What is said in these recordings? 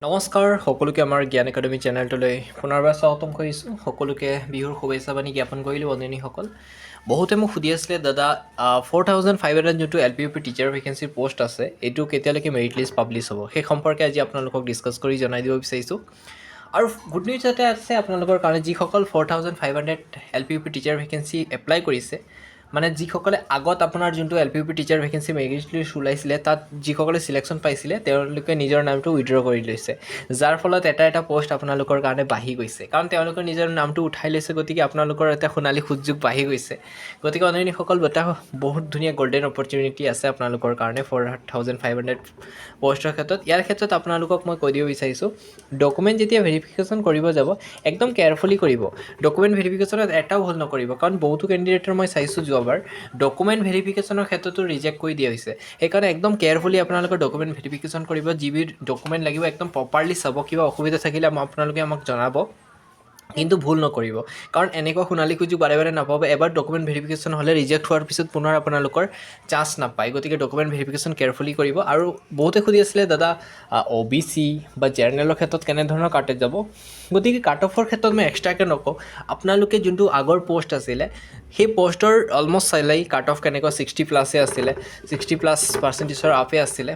নমস্কাৰ সকলোকে আমাৰ জ্ঞান একাডেমি চেনেলটোলৈ পুনৰবাৰ স্বাগতম কৰিছোঁ। সকলোকে বিহুৰ শুভেচ্ছা বাণী জ্ঞাপন কৰিলোঁ বন্ধুনীসকল। বহুতে মোক সুধি আছিলে দাদা 4500 যোনটো LPUP টিচাৰ ভেকেঞ্চিৰ পোষ্ট আছে এইটো কেতিয়ালৈকে মেৰিট লিষ্ট পাব্লিছ হ'ব, সেই সম্পৰ্কে আজি আপোনালোকক ডিছকাছ কৰি জনাই দিব বিচাৰিছোঁ। আৰু গুড নিউজ এটা আছে আপোনালোকৰ কাৰণে, যিসকল 4500 LPUP টিচাৰ ভেকেঞ্চি এপ্লাই কৰিছে, মানে যিসকলে আগত আপোনাৰ যোনটো LPUP teacher vacancy merit list ওলাইছিলে তাত যিসকলে চিলেকশ্যন পাইছিলে তেওঁলোকে নিজৰ নামটো উইথড্ৰ কৰি লৈছে, যাৰ ফলত এটা পোষ্ট আপোনালোকৰ কাৰণে বাঢ়ি গৈছে। কাৰণ তেওঁলোকৰ নিজৰ নামটো উঠাই লৈছে, গতিকে আপোনালোকৰ এটা সোণালী সুযোগ বাঢ়ি গৈছে। গতিকে অন্যান্যসকল এটা বহুত ধুনীয়া গল্ডেন অপৰচুনিটি আছে আপোনালোকৰ কাৰণে 4500 পোষ্টৰ ক্ষেত্ৰত। ইয়াৰ ক্ষেত্ৰত আপোনালোকক মই কৈ দিব বিচাৰিছোঁ, ডকুমেণ্ট যেতিয়া ভেৰিফিকেশ্যন কৰিব যাব একদম কেয়াৰফুলি কৰিব। ডকুমেণ্ট ভেৰিফিকেশ্যনত এটাও ভুল নকৰিব, কাৰণ বহুতো কেণ্ডিডেটৰ মই চাইছোঁ যোৱাবাৰ ডকুমেণ্ট ভেৰিফিকেশ্যনৰ ক্ষেত্ৰতো ৰিজেক্ট কৰি দিয়া হৈছে। সেইকাৰণে একদম কেয়াৰফুলি আপোনালোকৰ ডকুমেণ্ট ভেৰিফিকেশ্যন কৰিব। যিবোৰ ডকুমেণ্ট লাগিব একদম প্ৰপাৰলি চাব। কিবা অসুবিধা থাকিলে আপোনালোকে আমাক জনাব, কিন্তু ভুল নকৰিব, কাৰণ এনেকুৱা সোণালী সুযোগ বাৰে বাৰে নাপাব। এবাৰ ডকুমেণ্ট ভেৰিফিকেশ্যন হ'লে ৰিজেক্ট হোৱাৰ পিছত পুনৰ আপোনালোকৰ চান্স নাপায়। গতিকে ডকুমেণ্ট ভেৰিফিকেশ্যন কেয়াৰফুলি কৰিব। আৰু বহুতে সুধি আছিলে দাদা OBC বা জেনেৰেলৰ ক্ষেত্ৰত কেনেধৰণৰ কাটেজ যাব। গতিকে কাট অফৰ ক্ষেত্ৰত মই এক্সট্ৰাকৈ নকওঁ, আপোনালোকে যোনটো আগৰ পোষ্ট আছিলে সেই পোষ্টৰ অলমষ্ট চালেই কাট অফ কেনেকুৱা 60+ আছিলে, 60+ আপে আছিলে।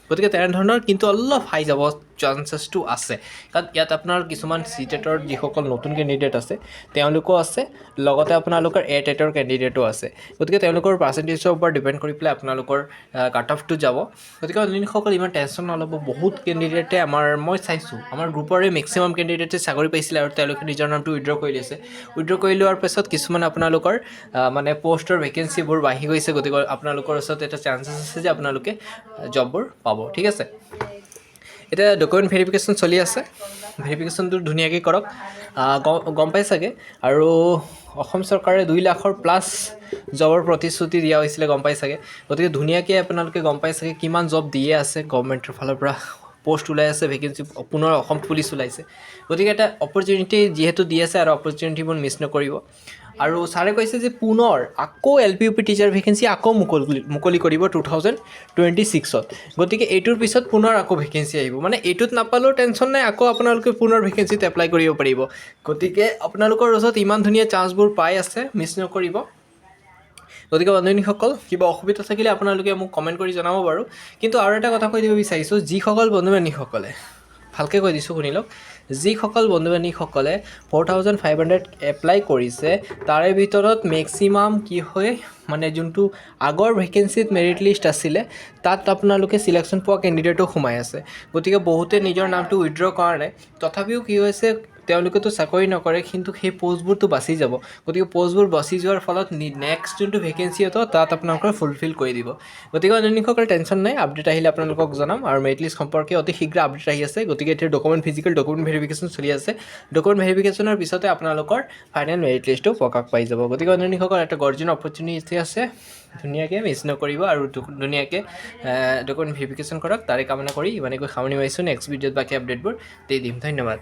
গতিকে তেনেধৰণৰ কিন্তু অলপ হাই যাব চান্সেছটো আছে, কাৰণ ইয়াত আপোনাৰ কিছুমান চিটেটৰ যিসকল নতুন কেণ্ডিডেট আছে তেওঁলোকো আছে, লগতে আপোনালোকৰ টেটৰ কেণ্ডিডেটো আছে। গতিকে তেওঁলোকৰ পাৰ্চেণ্টেজৰ ওপৰত ডিপেণ্ড কৰি পেলাই আপোনালোকৰ কাট অফটো যাব। গতিকে অন্যান্যসকল ইমান টেনশ্যন নল'ব। বহুত কেণ্ডিডেটে মই চাইছোঁ আমাৰ গ্ৰুপৰে মেক্সিমাম কেণ্ডিডেটে চাকৰি পাইছিলে আৰু তেওঁলোকে নিজৰ নামটো উইথড্ৰ কৰি লৈছে। উইথড্ৰ কৰি লোৱাৰ পাছত কিছুমান আপোনালোকৰ মানে পষ্টৰ ভেকেঞ্চিবোৰ বাঢ়ি গৈছে। গতিকে আপোনালোকৰ ওচৰত এটা চান্সেছ আছে যে আপোনালোকে জববোৰ পাব। ঠিক আছে, এতিয়া ডকুমেণ্ট ভেৰিফিকেশ্যন চলি আছে, ভেৰিফিকেশ্যনটো ধুনীয়াকৈ কৰক। গম পাই চাগে, আৰু অসম চৰকাৰে 2 লাখৰ প্লাছ জবৰ প্ৰতিশ্ৰুতি দিয়া হৈছিলে, গম পাই চাগে। গতিকে ধুনীয়াকৈ আপোনালোকে গম পাই চাগে কিমান জব দিয়ে আছে গভৰ্ণমেণ্টৰ ফালৰ পৰা, পোষ্ট ওলাই আছে, ভেকেঞ্চি পুনৰ অসম পুলিচ ওলাইছে। গতিকে এটা অপৰচুনিটি যিহেতু দি আছে, আৰু অপৰচুনিটিবোৰ মিছ নকৰিব। আৰু ছাৰে কৈছে যে পুনৰ আকৌ LPUP টিচাৰ ভেকেঞ্চি আকৌ মুকলি কৰিব 2026-ত। গতিকে এইটোৰ পিছত পুনৰ আকৌ ভেকেঞ্চি আহিব, মানে এইটোত নাপালেও টেনশ্যন নাই, আকৌ আপোনালোকে পুনৰ ভেকেঞ্চিত এপ্লাই কৰিব পাৰিব। গতিকে আপোনালোকৰ ওচৰত ইমান ধুনীয়া চান্সবোৰ পাই আছে, মিছ নকৰিব। গতিকে বন্ধুসকল কিবা অসুবিধা থাকিলে আপোনালোকে মোক কমেণ্ট কৰি জনাব বাৰু। কিন্তু আৰু এটা কথা কৈ দিব বিচাৰিছোঁ, যিসকল বন্ধু-বান্ধৱীসকলে, ভালকৈ কৈ দিছোঁ শুনি লওক, যিসকল বন্ধু-বান্ধৱীসকলে 4500 এপ্লাই কৰিছে তাৰে ভিতৰত মেক্সিমাম কি হয়, মানে যোনটো আগৰ ভেকেঞ্চিত মেৰিট লিষ্ট আছিলে তাত আপোনালোকে চিলেকশ্যন পোৱা কেণ্ডিডেটো সোমাই আছে। গতিকে বহুতে নিজৰ নামটো উইথড্ৰ কৰা নাই, তথাপিও কি হৈছে তেওঁলোকেতো চাকৰি নকৰে, কিন্তু সেই পষ্টবোৰতো বাচি যাব। গতিকে পষ্টবোৰ বাচি যোৱাৰ ফলত নেক্সট যোনটো ভেকেঞ্চি হ'ব তাত আপোনালোকে ফুলফিল কৰি দিব। গতিকে অন্যান্যসকল টেনশ্যন নাই, আপডেট আহিলে আপোনালোকক জনাম। আৰু মেৰিট লিষ্ট সম্পৰ্কে অতি শীঘ্ৰ আপডেট আহি আছে। গতিকে এতিয়া ফিজিকেল ডকুমেণ্ট ভেৰিফিকেশ্যন চলি আছে। ডকুমেণ্ট ভেৰিফিকেশ্যনৰ পিছতে আপোনালোকৰ ফাইনেল মেৰিট লিষ্টটো প্ৰকাশ পাই যাব। গতিকে অন্যান্যসকল এটা গৰ্জন অপৰচুনিটি আছে, ধুনীয়াকৈ মিছ নকৰিব আৰু ধুনীয়াকৈ ডকুমেণ্ট ভেৰিফিকেশ্যন কৰক। তাৰে কামনা কৰি ইমানেকৈ সামৰণি মাৰিছোঁ। নেক্সট ভিডিঅ'ত বাকী আপডেটবোৰ দি দিম। ধন্যবাদ।